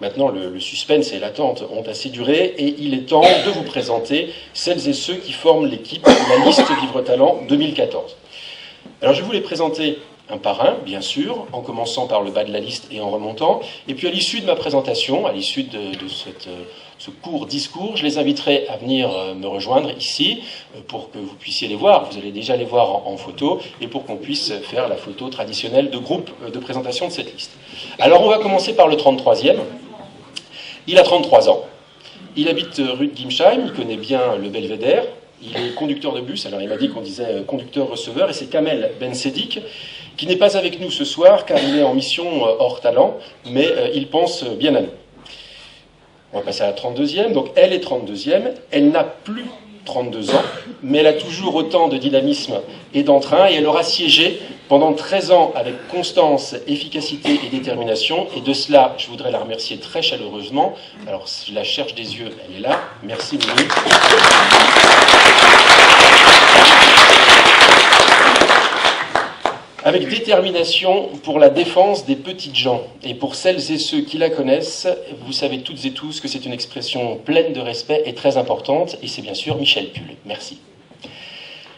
Maintenant, le suspense et l'attente ont assez duré et il est temps de vous présenter celles et ceux qui forment l'équipe La Liste Vivre Talent 2014. Alors je vais vous les présenter un par un, bien sûr, en commençant par le bas de la liste et en remontant. Et puis à l'issue de ma présentation, à l'issue de ce court discours, je les inviterai à venir me rejoindre ici pour que vous puissiez les voir. Vous allez déjà les voir en photo et pour qu'on puisse faire la photo traditionnelle de groupe de présentation de cette liste. Alors on va commencer par le 33e. Il a 33 ans. Il habite rue de Gimsheim, il connaît bien le Belvédère. Il est conducteur de bus, alors il m'a dit qu'on disait conducteur-receveur, et c'est Kamel Ben Sedik, qui n'est pas avec nous ce soir, car il est en mission hors talent, mais il pense bien à nous. On va passer à la 32e, donc elle est 32e, elle n'a plus 32 ans, mais elle a toujours autant de dynamisme et d'entrain, et elle aura siégé pendant 13 ans avec constance, efficacité et détermination, et de cela, je voudrais la remercier très chaleureusement. Alors, si je la cherche des yeux, elle est là. Merci, Mimi. Avec détermination pour la défense des petites gens. Et pour celles et ceux qui la connaissent, vous savez toutes et tous que c'est une expression pleine de respect et très importante, et c'est bien sûr Michel Pull. Merci.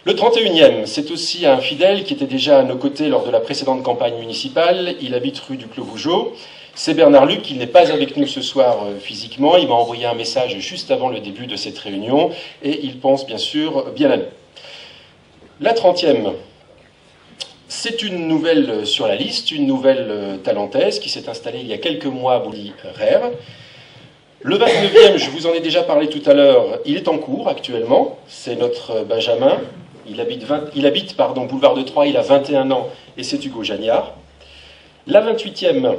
Le 31e, c'est aussi un fidèle qui était déjà à nos côtés lors de la précédente campagne municipale. Il habite rue du Clos Vougeot. C'est Bernard Luc, il n'est pas avec nous ce soir physiquement. Il m'a envoyé un message juste avant le début de cette réunion, et il pense bien sûr bien à nous. La 30e, c'est une nouvelle sur la liste, une nouvelle talentaise qui s'est installée il y a quelques mois à Bouly-Rère. Le 29e, je vous en ai déjà parlé tout à l'heure, il est en cours actuellement, c'est notre Benjamin. Il habite boulevard de Troyes, il a 21 ans et c'est Hugo Jagnard. La 28e,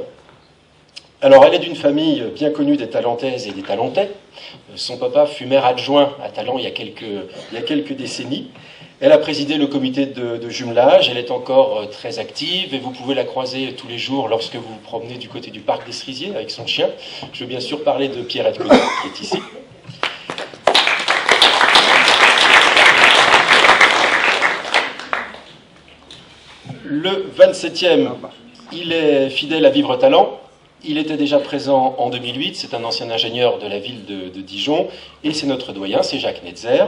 alors elle est d'une famille bien connue des talentaises et des talentais. Son papa fut maire adjoint à Talent il y a quelques décennies. Elle a présidé le comité de jumelage, elle est encore très active et vous pouvez la croiser tous les jours lorsque vous vous promenez du côté du parc des Cerisiers avec son chien. Je veux bien sûr parler de Pierrette Codot qui est ici. Le 27e, il est fidèle à Vivre Talent. Il était déjà présent en 2008, c'est un ancien ingénieur de la ville de Dijon et c'est notre doyen, c'est Jacques Netzer.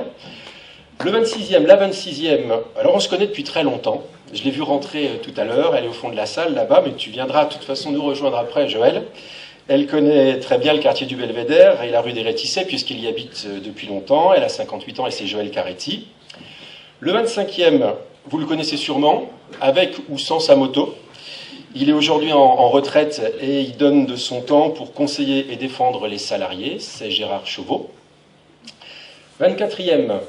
Le 26e, la 26e, alors on se connaît depuis très longtemps. Je l'ai vu rentrer tout à l'heure, elle est au fond de la salle là-bas, mais tu viendras de toute façon nous rejoindre après, Joël. Elle connaît très bien le quartier du Belvédère et la rue des Rétissets, puisqu'il y habite depuis longtemps. Elle a 58 ans et c'est Joël Caretti. Le 25e, vous le connaissez sûrement, avec ou sans sa moto. Il est aujourd'hui en retraite et il donne de son temps pour conseiller et défendre les salariés. C'est Gérard Chauveau. 24e,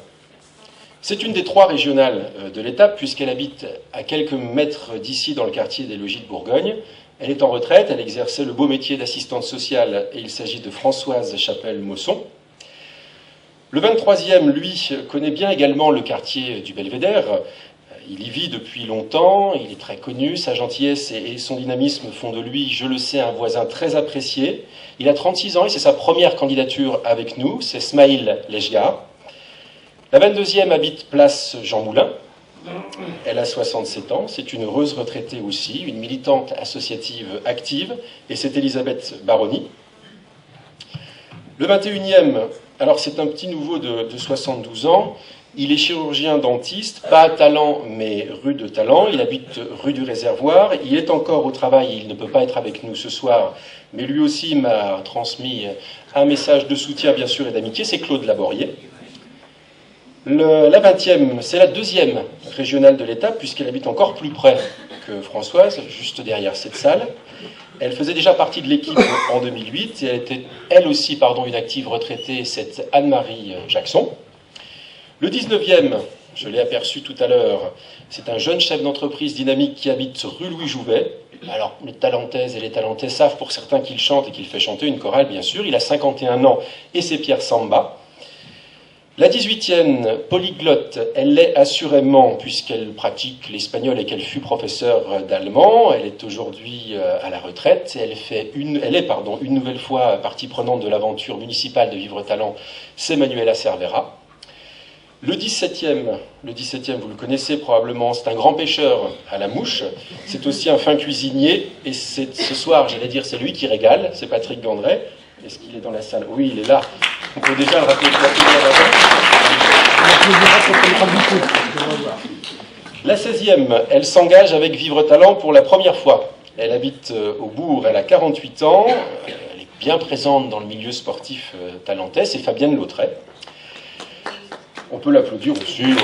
c'est une des 3 régionales de l'étape, puisqu'elle habite à quelques mètres d'ici, dans le quartier des Logis de Bourgogne. Elle est en retraite, elle exerçait le beau métier d'assistante sociale, et il s'agit de Françoise Chapelle-Mosson. Le 23e, lui, connaît bien également le quartier du Belvédère. Il y vit depuis longtemps, il est très connu, sa gentillesse et son dynamisme font de lui, je le sais, un voisin très apprécié. Il a 36 ans et c'est sa première candidature avec nous, c'est Smaïl Lejga. La 22e habite place Jean Moulin. Elle a 67 ans, c'est une heureuse retraitée aussi, une militante associative active, et c'est Elisabeth Baroni. Le 21e, alors c'est un petit nouveau de 72 ans, il est chirurgien dentiste, pas à Talent, mais rue de Talent, il habite rue du Réservoir, il est encore au travail, il ne peut pas être avec nous ce soir, mais lui aussi m'a transmis un message de soutien bien sûr et d'amitié, c'est Claude Laborier. La 20e, c'est la 2e régionale de l'étape, puisqu'elle habite encore plus près que Françoise, juste derrière cette salle. Elle faisait déjà partie de l'équipe en 2008, et elle était elle aussi une active retraitée, c'est Anne-Marie Jackson. Le 19e, je l'ai aperçu tout à l'heure, c'est un jeune chef d'entreprise dynamique qui habite rue Louis Jouvet. Alors, les talentaises et les talentais savent pour certains qu'il chante et qu'il fait chanter une chorale, bien sûr. Il a 51 ans et c'est Pierre Samba. La 18e, polyglotte, elle l'est assurément puisqu'elle pratique l'espagnol et qu'elle fut professeure d'allemand. Elle est aujourd'hui à la retraite. Elle est une nouvelle fois partie prenante de l'aventure municipale de Vivre Talent, c'est Manuela Cervera. Le 17e, vous le connaissez probablement, c'est un grand pêcheur à la mouche, c'est aussi un fin cuisinier, et ce soir, j'allais dire, c'est lui qui régale, c'est Patrick Gandret. Est-ce qu'il est dans la salle? Oui, il est là. On peut déjà le rappeler. La 16e, elle s'engage avec Vivre Talent pour la première fois. Elle habite au Bourg, elle a 48 ans, elle est bien présente dans le milieu sportif talentais, c'est Fabienne Lautret. On peut l'applaudir aussi, ouais.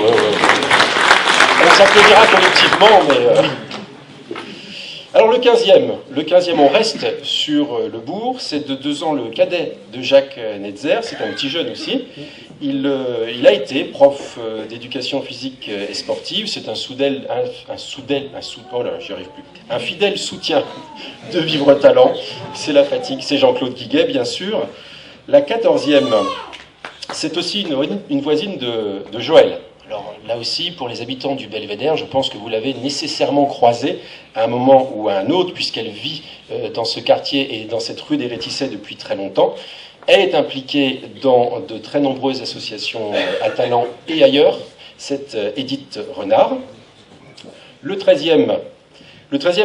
On s'applaudira collectivement, mais... Alors le 15e, on reste sur le Bourg, c'est de 2 ans le cadet de Jacques Netzer, c'est un petit jeune aussi. Il a été prof d'éducation physique et sportive, c'est un fidèle soutien de Vivre Talent. C'est la fatigue, c'est Jean-Claude Guiguet, bien sûr. La 14e, c'est aussi une voisine de Joël. Alors là aussi, pour les habitants du Belvédère, je pense que vous l'avez nécessairement croisée à un moment ou à un autre, puisqu'elle vit dans ce quartier et dans cette rue des Rétissets depuis très longtemps. Elle est impliquée dans de très nombreuses associations à talent et ailleurs. C'est Édith Renard. Le 13e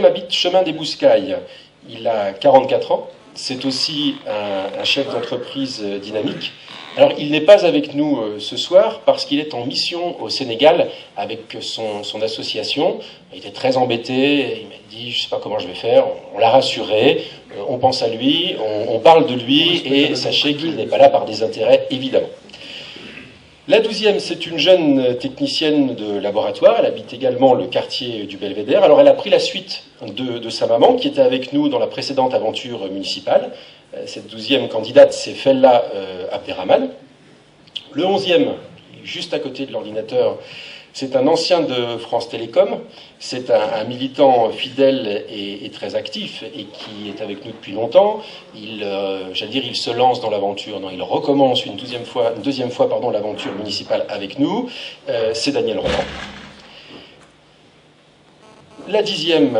habite Chemin des Bouscailles. Il a 44 ans. C'est aussi un chef d'entreprise dynamique. Alors, il n'est pas avec nous ce soir parce qu'il est en mission au Sénégal avec son association. Il était très embêté, il m'a dit « je ne sais pas comment je vais faire ». On l'a rassuré, on pense à lui, on parle de lui et sachez qu'il n'est pas là par des intérêts, évidemment. La 12e, c'est une jeune technicienne de laboratoire. Elle habite également le quartier du Belvédère. Alors, elle a pris la suite de sa maman qui était avec nous dans la précédente aventure municipale. Cette 12e candidate, c'est Fella Abderrahman. Le 11e, juste à côté de l'ordinateur, c'est un ancien de France Télécom. C'est un militant fidèle et très actif et qui est avec nous depuis longtemps. Il se lance dans l'aventure. Non, il recommence une deuxième fois, l'aventure municipale avec nous. C'est Daniel Roland. La 10e,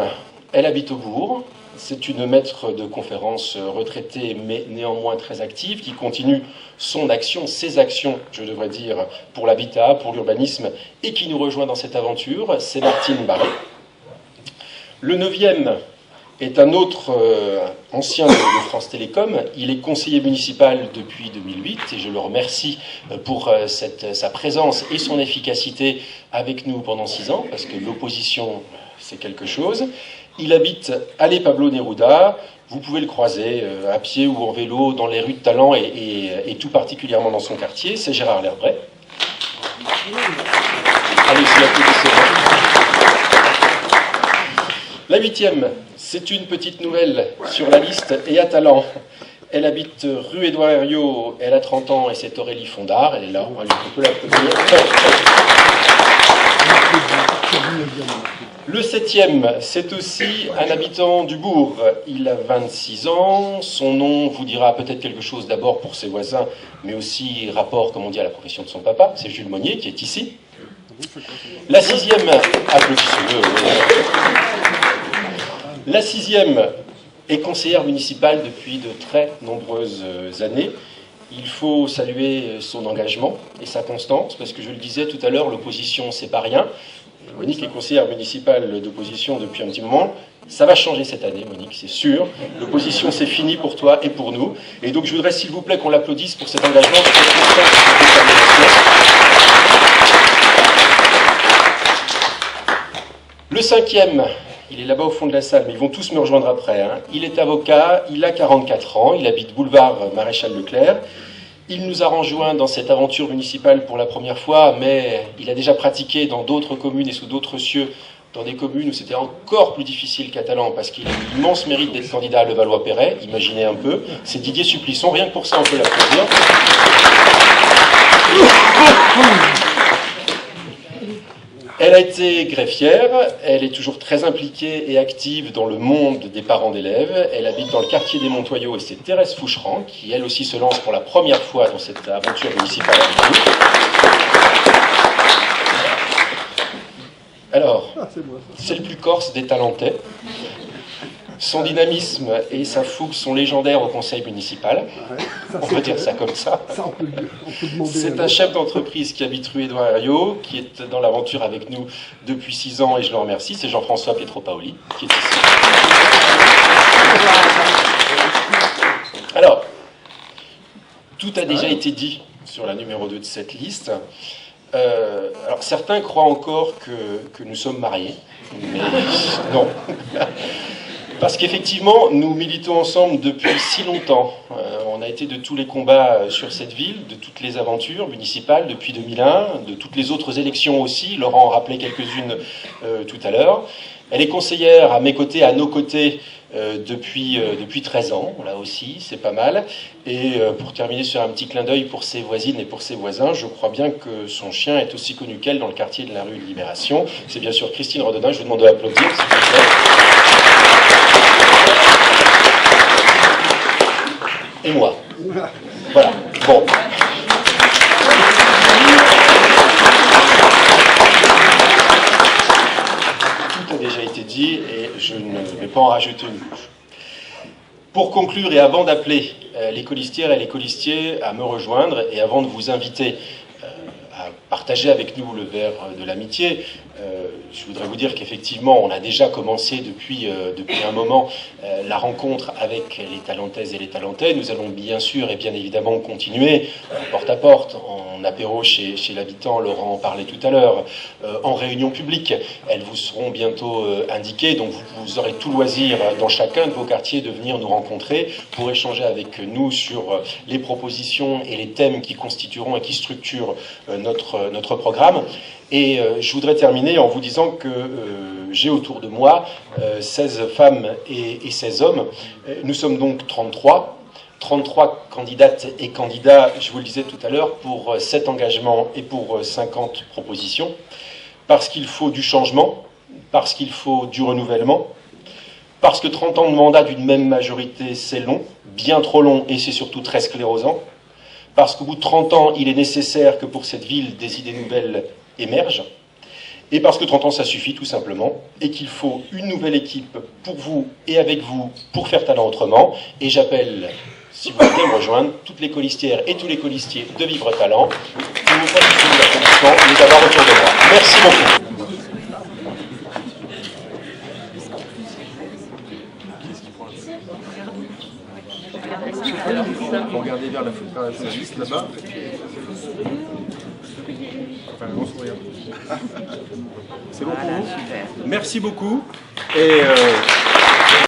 elle habite au Bourg. C'est une maître de conférences retraitée, mais néanmoins très active, qui continue ses actions, je devrais dire, pour l'habitat, pour l'urbanisme, et qui nous rejoint dans cette aventure. C'est Martine Barré. Le 9e est un autre ancien de France Télécom. Il est conseiller municipal depuis 2008, et je le remercie pour sa présence et son efficacité avec nous pendant 6 ans, parce que l'opposition, c'est quelque chose. Il habite Allée Pablo Neruda. Vous pouvez le croiser à pied ou en vélo dans les rues de Talent et tout particulièrement dans son quartier. C'est Gérard Lerbret. Allez-y, applaudissez-moi. La 8e, c'est une petite nouvelle sur la liste et à Talent. Elle habite rue Édouard Herriot, elle a 30 ans et c'est Aurélie Fondard. Elle est là, on peut l'applaudir. Le 7e, c'est aussi un habitant du Bourg. Il a 26 ans. Son nom vous dira peut-être quelque chose d'abord pour ses voisins, mais aussi rapport, comme on dit, à la profession de son papa. C'est Jules Monnier qui est ici. La 6e, applaudissez-le. La 6e est conseillère municipale depuis de très nombreuses années. Il faut saluer son engagement et sa constance, parce que je le disais tout à l'heure, l'opposition, c'est pas rien. Monique est conseillère municipale d'opposition depuis un petit moment. Ça va changer cette année, Monique, c'est sûr. L'opposition, c'est fini pour toi et pour nous. Et donc, je voudrais, s'il vous plaît, qu'on l'applaudisse pour cet engagement, pour cette constance et cette détermination. Le 5e, il est là-bas au fond de la salle, mais ils vont tous me rejoindre après. Il est avocat, il a 44 ans, il habite boulevard Maréchal Leclerc. Il nous a rejoints dans cette aventure municipale pour la première fois, mais il a déjà pratiqué dans d'autres communes et sous d'autres cieux, dans des communes où c'était encore plus difficile qu'à Talent, parce qu'il a eu l'immense mérite d'être candidat à Levallois-Perret. Imaginez un peu, c'est Didier Supplisson, rien que pour ça on peut l'applaudir. Elle a été greffière, elle est toujours très impliquée et active dans le monde des parents d'élèves. Elle habite dans le quartier des Montoyaux et c'est Thérèse Foucheran qui, elle aussi, se lance pour la première fois dans cette aventure municipale. Alors, c'est le plus corse des Talentais. Son dynamisme et sa fougue sont légendaires au conseil municipal. Ouais, ça, On peut dire ça comme ça. Ça, on peut demander. C'est un chef d'entreprise qui habite rue Édouard Herriot, qui est dans l'aventure avec nous depuis 6 ans et je le remercie. C'est Jean-François Pietro Paoli qui est ici. Alors, tout a déjà été dit sur la numéro 2 de cette liste. Alors, certains croient encore que nous sommes mariés, mais non. Parce qu'effectivement, nous militons ensemble depuis si longtemps. On a été de tous les combats sur cette ville, de toutes les aventures municipales depuis 2001, de toutes les autres élections aussi. Laurent en rappelait quelques-unes tout à l'heure. Elle est conseillère à mes côtés, à nos côtés, depuis 13 ans, là aussi, c'est pas mal. Et pour terminer sur un petit clin d'œil pour ses voisines et pour ses voisins, je crois bien que son chien est aussi connu qu'elle dans le quartier de la rue de Libération. C'est bien sûr Christine Redodin, je vous demande de l'applaudir, s'il vous plaît. Et moi. Voilà. Bon. Tout a déjà été dit et je ne vais pas en rajouter une couche. Pour conclure et avant d'appeler les colistières et les colistiers à me rejoindre et avant de vous inviter à partager avec nous le verre de l'amitié, je voudrais vous dire qu'effectivement, on a déjà commencé depuis un moment la rencontre avec les Talentaises et les Talentais. Nous allons bien sûr et bien évidemment continuer porte à porte, en apéro chez l'habitant, Laurent en parlait tout à l'heure, en réunion publique. Elles vous seront bientôt indiquées, donc vous aurez tout loisir dans chacun de vos quartiers de venir nous rencontrer pour échanger avec nous sur les propositions et les thèmes qui constitueront et qui structurent notre programme. Et je voudrais terminer en vous disant que j'ai autour de moi 16 femmes et 16 hommes. Nous sommes donc 33 candidates et candidats, je vous le disais tout à l'heure, pour 7 engagements et pour 50 propositions. Parce qu'il faut du changement, parce qu'il faut du renouvellement, parce que 30 ans de mandat d'une même majorité, c'est long, bien trop long et c'est surtout très sclérosant. Parce qu'au bout de 30 ans, il est nécessaire que pour cette ville, des idées nouvelles émergent, et parce que 30 ans ça suffit tout simplement, et qu'il faut une nouvelle équipe pour vous et avec vous pour faire talent autrement, et j'appelle, si vous voulez me rejoindre, toutes les colistières et tous les colistiers de Vivre Talent, pour vous faciliter l'applaudissement et les avoir autour de moi. Merci beaucoup. Regardez vers la journaliste là-bas. Enfin, un grand sourire. C'est bon pour vous ? Merci beaucoup. Et